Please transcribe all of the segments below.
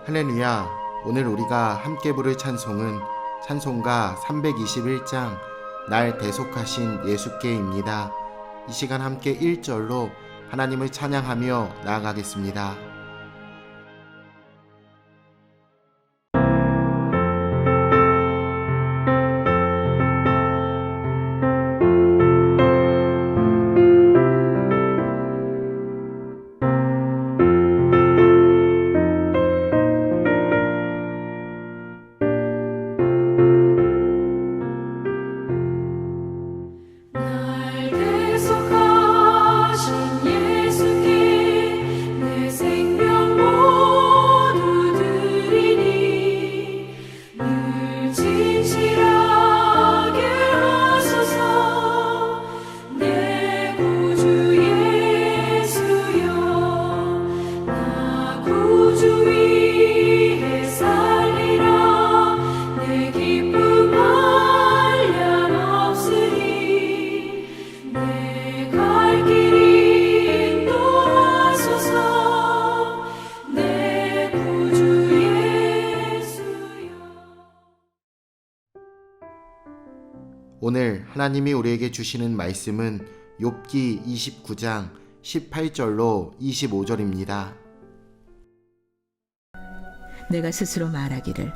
할렐루야. 오늘 우리가 함께 부를 찬송은 찬송가 321장 날 대속하신 예수께입니다. 이 시간 함께 1절로 하나님을 찬양하며 나아가겠습니다. 오늘 하나님이 우리에게 주시는 말씀은 욥기 29장 18절로 25절입니다. 내가 스스로 말하기를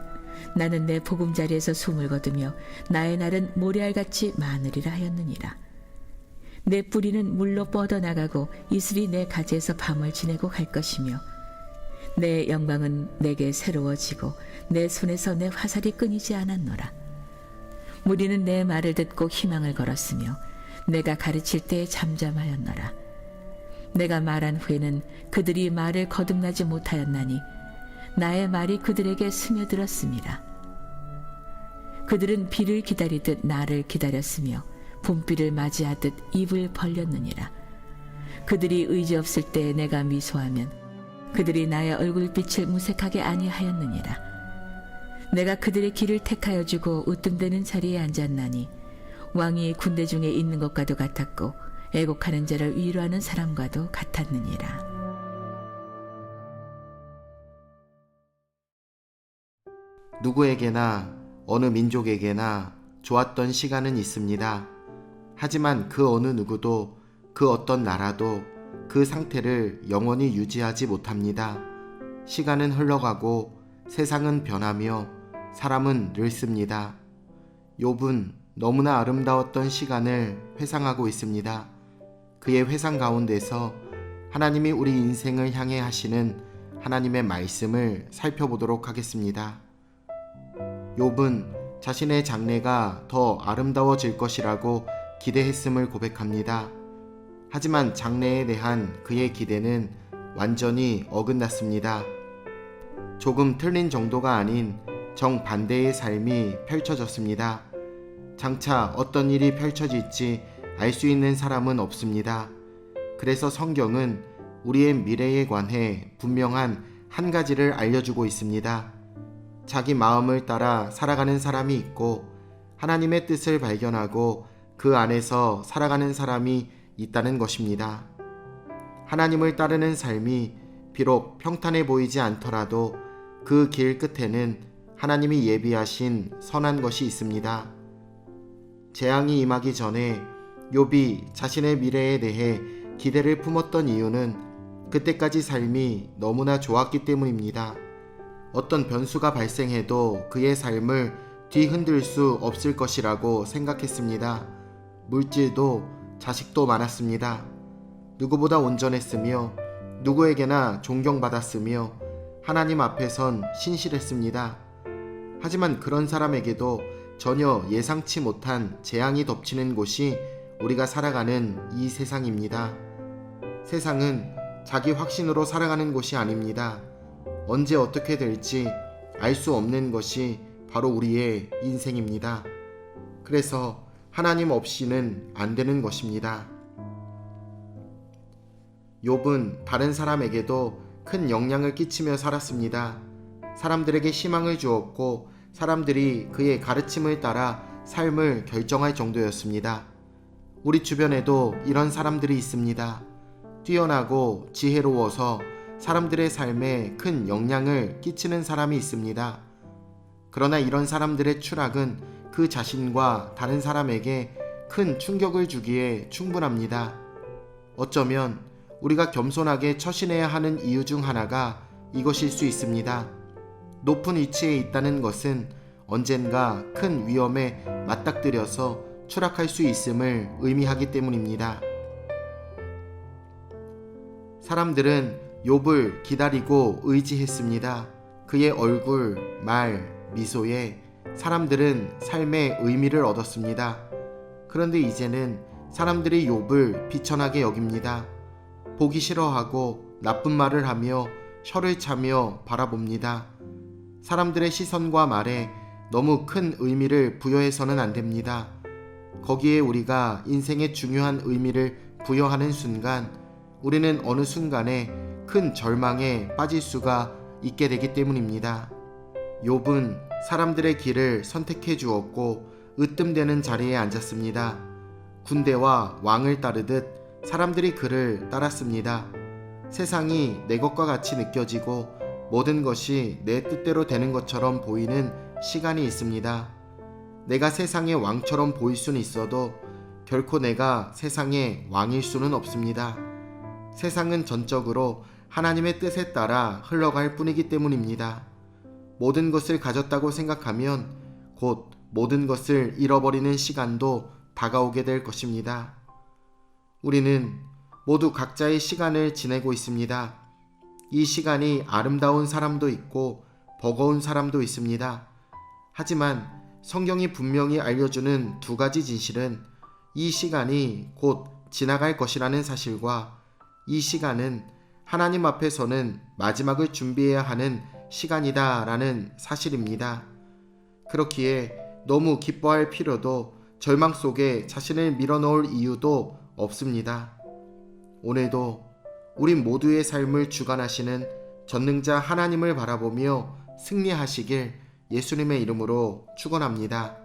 나는 내 보금자리에서 숨을 거두며 나의 날은 모래알같이 많으리라 하였느니라. 내 뿌리는 물로 뻗어나가고 이슬이 내 가지에서 밤을 지내고 갈 것이며 내 영광은 내게 새로워지고 내 손에서 내 화살이 끊이지 않았노라. 무리는 내 말을 듣고 희망을 걸었으며 내가 가르칠 때에 잠잠하였노라. 내가 말한 후에는 그들이 말을 거듭나지 못하였나니 나의 말이 그들에게 스며들었음이라. 그들은 비를 기다리듯 나를 기다렸으며 봄비를 맞이하듯 입을 벌렸느니라. 그들이 의지 없을 때에 내가 미소하면 그들이 나의 얼굴빛을 무색하게 아니하였느니라. 내가 그들의 길을 택하여 주고 으뜸되는 자리에 앉았나니 왕이 군대 중에 있는 것과도 같았고 애곡하는 자를 위로하는 사람과도 같았느니라. 누구에게나 어느 민족에게나 좋았던 시간은 있습니다. 하지만 그 어느 누구도 그 어떤 나라도 그 상태를 영원히 유지하지 못합니다. 시간은 흘러가고 세상은 변하며 사람은 늙습니다. 욥은 너무나 아름다웠던 시간을 회상하고 있습니다. 그의 회상 가운데서 하나님이 우리 인생을 향해 하시는 하나님의 말씀을 살펴보도록 하겠습니다. 욥은 자신의 장래가 더 아름다워질 것이라고 기대했음을 고백합니다. 하지만 장래에 대한 그의 기대는 완전히 어긋났습니다. 조금 틀린 정도가 아닌 정반대의 삶이 펼쳐졌습니다. 장차 어떤 일이 펼쳐질지 알 수 있는 사람은 없습니다. 그래서 성경은 우리의 미래에 관해 분명한 한 가지를 알려주고 있습니다. 자기 마음을 따라 살아가는 사람이 있고 하나님의 뜻을 발견하고 그 안에서 살아가는 사람이 있다는 것입니다. 하나님을 따르는 삶이 비록 평탄해 보이지 않더라도 그 길 끝에는 하나님이 예비하신 선한 것이 있습니다. 재앙이 임하기 전에 욥이 자신의 미래에 대해 기대를 품었던 이유는 그때까지 삶이 너무나 좋았기 때문입니다. 어떤 변수가 발생해도 그의 삶을 뒤흔들 수 없을 것이라고 생각했습니다. 물질도 자식도 많았습니다. 누구보다 온전했으며 누구에게나 존경받았으며 하나님 앞에선 신실했습니다. 하지만 그런 사람에게도 전혀 예상치 못한 재앙이 덮치는 곳이 우리가 살아가는 이 세상입니다. 세상은 자기 확신으로 살아가는 곳이 아닙니다. 언제 어떻게 될지 알 수 없는 것이 바로 우리의 인생입니다. 그래서 하나님 없이는 안 되는 것입니다. 욥은 다른 사람에게도 큰 영향을 끼치며 살았습니다. 사람들에게 희망을 주었고 사람들이 그의 가르침을 따라 삶을 결정할 정도였습니다. 우리 주변에도 이런 사람들이 있습니다. 뛰어나고 지혜로워서 사람들의 삶에 큰 영향을 끼치는 사람이 있습니다. 그러나 이런 사람들의 추락은 그 자신과 다른 사람에게 큰 충격을 주기에 충분합니다. 어쩌면 우리가 겸손하게 처신해야 하는 이유 중 하나가 이것일 수 있습니다. 높은 위치에 있다는 것은 언젠가 큰 위험에 맞닥뜨려서 추락할 수 있음을 의미하기 때문입니다. 사람들은 욥을 기다리고 의지했습니다. 그의 얼굴, 말, 미소에 사람들은 삶의 의미를 얻었습니다. 그런데 이제는 사람들이 욥을 비천하게 여깁니다. 보기 싫어하고 나쁜 말을 하며 혀를 차며 바라봅니다. 사람들의 시선과 말에 너무 큰 의미를 부여해서는 안 됩니다. 거기에 우리가 인생의 중요한 의미를 부여하는 순간 우리는 어느 순간에 큰 절망에 빠질 수가 있게 되기 때문입니다. 욥은 사람들의 길을 선택해 주었고 으뜸되는 자리에 앉았습니다. 군대와 왕을 따르듯 사람들이 그를 따랐습니다. 세상이 내 것과 같이 느껴지고 모든 것이 내 뜻대로 되는 것처럼 보이는 시간이 있습니다. 내가 세상의 왕처럼 보일 수는 있어도 결코 내가 세상의 왕일 수는 없습니다. 세상은 전적으로 하나님의 뜻에 따라 흘러갈 뿐이기 때문입니다. 모든 것을 가졌다고 생각하면 곧 모든 것을 잃어버리는 시간도 다가오게 될 것입니다. 우리는 모두 각자의 시간을 지내고 있습니다. 이 시간이 아름다운 사람도 있고 버거운 사람도 있습니다. 하지만 성경이 분명히 알려주는 두 가지 진실은 이 시간이 곧 지나갈 것이라는 사실과 이 시간은 하나님 앞에서는 마지막을 준비해야 하는 시간이다 라는 사실입니다. 그렇기에 너무 기뻐할 필요도 절망 속에 자신을 밀어넣을 이유도 없습니다. 오늘도 우리 모두의 삶을 주관하시는 전능자 하나님을 바라보며 승리하시길 예수님의 이름으로 축원합니다.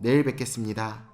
내일 뵙겠습니다.